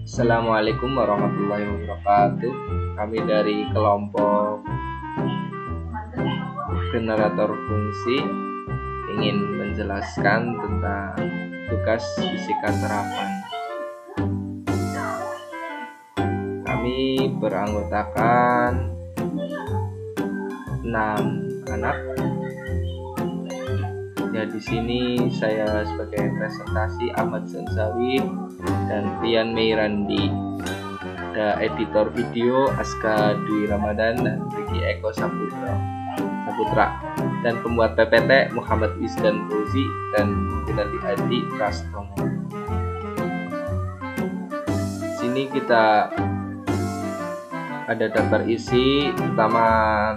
Assalamualaikum warahmatullahi wabarakatuh. Kami dari kelompok generator fungsi ingin menjelaskan tentang tugas fisika terapan. Kami beranggotakan 6 anak. Ya, di sini saya sebagai presentasi Ahmad Zanzawi dan Rian Meirandi. Ada editor video Aska Dwi Ramadan dan Riki Eko Saputra, dan pembuat PPT Muhammad Wisdan Fauzi dan Gunadi Adi Prastomo. Sini kita ada daftar isi, pertama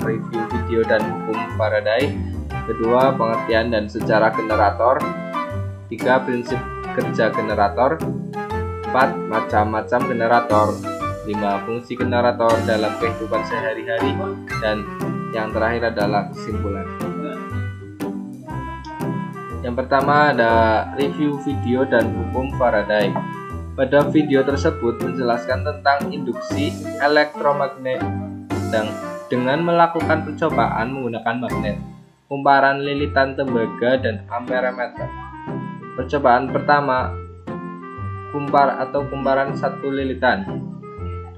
review video dan hukum Faraday, kedua pengertian dan sejarah generator, 3 prinsip kerja generator, 4 macam-macam generator, 5 fungsi generator dalam kehidupan sehari-hari, dan yang terakhir adalah kesimpulan. Yang pertama ada review video dan hukum Faraday. Pada video tersebut menjelaskan tentang induksi elektromagnet dan dengan melakukan percobaan menggunakan magnet, kumparan lilitan tembaga dan amperemeter. Percobaan pertama, kumparan satu lilitan.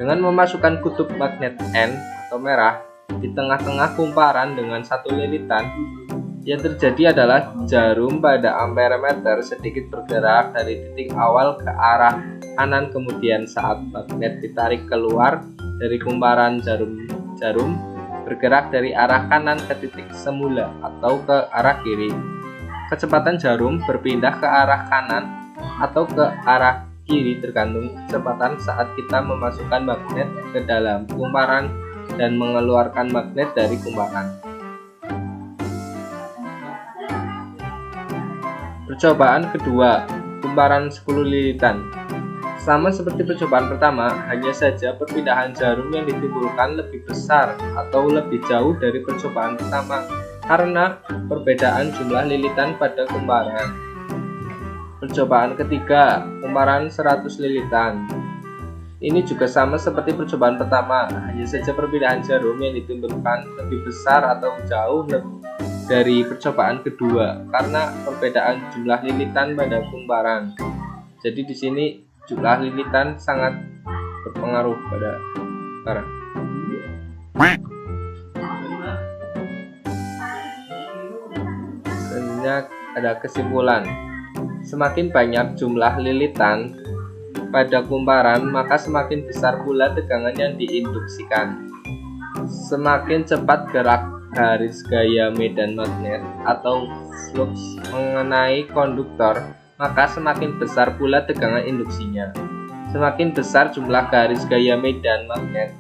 Dengan memasukkan kutub magnet N atau merah di tengah-tengah kumparan dengan satu lilitan, yang terjadi adalah jarum pada amperemeter sedikit bergerak dari titik awal ke arah kanan, kemudian saat magnet ditarik keluar dari kumparan, jarum bergerak dari arah kanan ke titik semula atau ke arah kiri. Kecepatan jarum berpindah ke arah kanan atau ke arah kiri tergantung kecepatan saat kita memasukkan magnet ke dalam kumparan dan mengeluarkan magnet dari kumparan. Percobaan kedua, kumparan 10 lilitan. Sama seperti percobaan pertama, hanya saja perpindahan jarum yang ditimbulkan lebih besar atau lebih jauh dari percobaan pertama karena perbedaan jumlah lilitan pada kumparan. Percobaan ketiga, kumparan 100 lilitan. Ini juga sama seperti percobaan pertama, hanya saja perpindahan jarum yang ditimbulkan lebih besar atau jauh dari percobaan kedua karena perbedaan jumlah lilitan pada kumparan. Jadi di sini jumlah lilitan sangat berpengaruh pada kumparan. Selanjutnya ada kesimpulan. Semakin banyak jumlah lilitan pada kumparan, maka semakin besar pula tegangan yang diinduksikan. Semakin cepat gerak garis gaya medan magnet atau flux mengenai konduktor, maka semakin besar pula tegangan induksinya. Semakin besar jumlah garis gaya medan magnet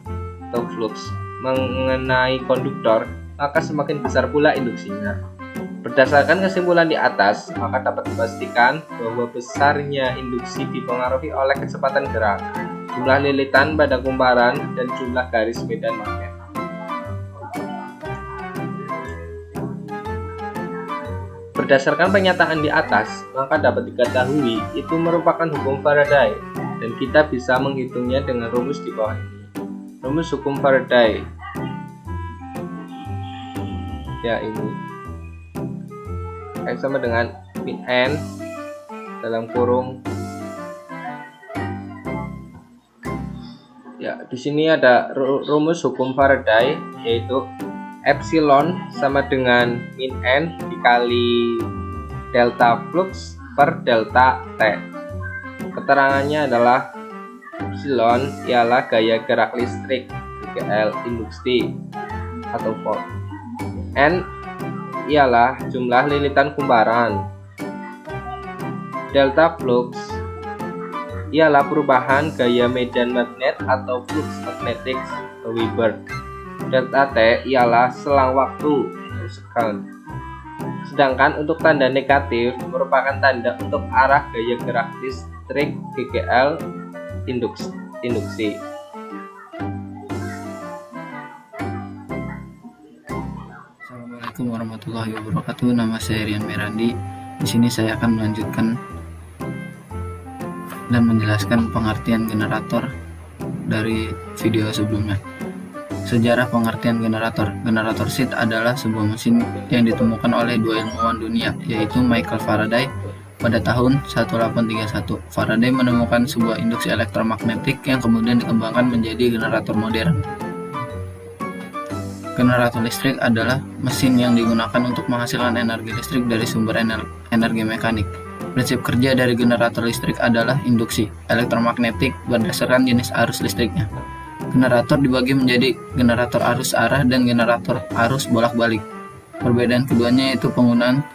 atau flux mengenai konduktor, maka semakin besar pula induksinya. Berdasarkan kesimpulan di atas, maka dapat dipastikan bahwa besarnya induksi dipengaruhi oleh kecepatan gerak, jumlah lilitan pada kumparan, dan jumlah garis medan magnet. Berdasarkan pernyataan di atas, maka dapat diketahui itu merupakan hukum Faraday, dan kita bisa menghitungnya dengan rumus di bawah ini. Rumus hukum Faraday, ya ini X sama dengan min N dalam kurung. Ya, di sini ada rumus hukum Faraday, yaitu epsilon sama dengan min N dikali delta flux per delta T. Keterangannya adalah epsilon ialah gaya gerak listrik, GL induksi atau volt. N ialah jumlah lilitan kumparan. Delta flux ialah perubahan gaya medan magnet atau flux magnetik atau Weber. Delta T ialah selang waktu atau second. Sedangkan untuk tanda negatif merupakan tanda untuk arah gaya gerak listrik GGL induksi. Assalamualaikum warahmatullahi wabarakatuh. Nama saya Rian Meirandi. Di sini saya akan melanjutkan dan menjelaskan pengertian generator dari video sebelumnya. Sejarah pengertian generator. Generator seat adalah sebuah mesin yang ditemukan oleh dua ilmuwan dunia, yaitu Michael Faraday pada tahun 1831. Faraday menemukan sebuah induksi elektromagnetik yang kemudian dikembangkan menjadi generator modern. Generator listrik adalah mesin yang digunakan untuk menghasilkan energi listrik dari sumber energi mekanik. Prinsip kerja dari generator listrik adalah induksi elektromagnetik berdasarkan jenis arus listriknya. Generator dibagi menjadi generator arus arah dan generator arus bolak-balik. Perbedaan keduanya yaitu penggunaan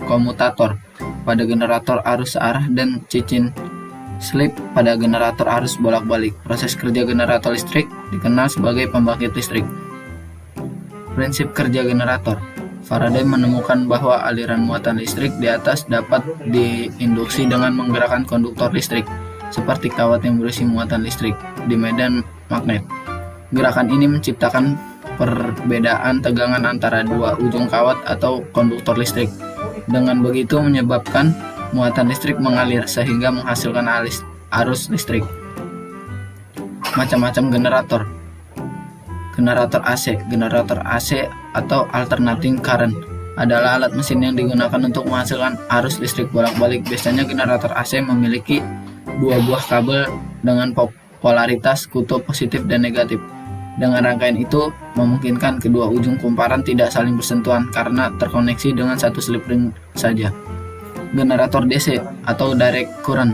komutator pada generator arus arah dan cincin slip pada generator arus bolak-balik. Proses kerja generator listrik dikenal sebagai pembangkit listrik. Prinsip kerja generator. Faraday menemukan bahwa aliran muatan listrik di atas dapat diinduksi dengan menggerakkan konduktor listrik, seperti kawat yang berisi muatan listrik di medan magnet. Gerakan ini menciptakan perbedaan tegangan antara dua ujung kawat atau konduktor listrik. Dengan begitu menyebabkan muatan listrik mengalir sehingga menghasilkan arus listrik. Macam-macam generator. Generator AC. Generator AC atau alternating current adalah alat mesin yang digunakan untuk menghasilkan arus listrik bolak-balik. Biasanya generator AC memiliki dua buah kabel dengan polaritas kutub positif dan negatif. Dengan rangkaian itu memungkinkan kedua ujung kumparan tidak saling bersentuhan karena terkoneksi dengan satu slip ring saja. Generator DC atau direct current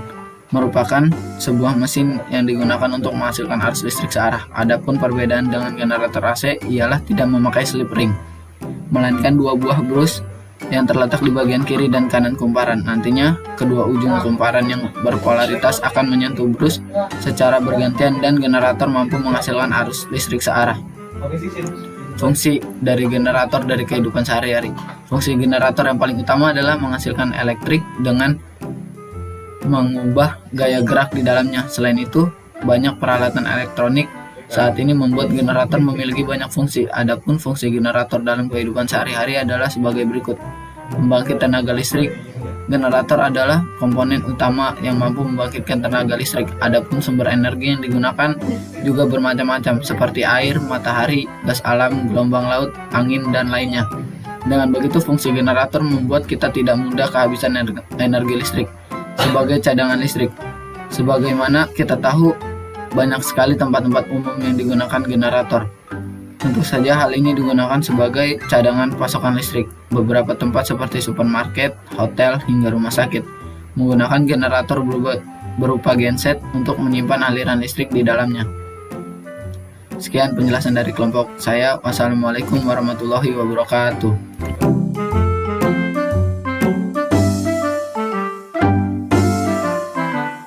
merupakan sebuah mesin yang digunakan untuk menghasilkan arus listrik searah. Adapun perbedaan dengan generator AC ialah tidak memakai slip ring, melainkan dua buah brus yang terletak di bagian kiri dan kanan kumparan. Nantinya, kedua ujung kumparan yang berpolaritas akan menyentuh brus secara bergantian dan generator mampu menghasilkan arus listrik searah. Fungsi dari generator dari kehidupan sehari-hari. Fungsi generator yang paling utama adalah menghasilkan elektrik dengan mengubah gaya gerak di dalamnya. Selain itu, banyak peralatan elektronik saat ini membuat generator memiliki banyak fungsi. Adapun fungsi generator dalam kehidupan sehari-hari adalah sebagai berikut. Membangkit tenaga listrik. Generator adalah komponen utama yang mampu membangkitkan tenaga listrik. Adapun sumber energi yang digunakan juga bermacam-macam, seperti air, matahari, gas alam, gelombang laut, angin, dan lainnya. Dengan begitu, fungsi generator membuat kita tidak mudah kehabisan energi listrik sebagai cadangan listrik. Sebagaimana kita tahu, banyak sekali tempat-tempat umum yang digunakan generator. Tentu saja hal ini digunakan sebagai cadangan pasokan listrik. Beberapa tempat seperti supermarket, hotel, hingga rumah sakit menggunakan generator berupa genset untuk menyimpan aliran listrik di dalamnya. Sekian penjelasan dari kelompok saya. Wassalamualaikum warahmatullahi wabarakatuh.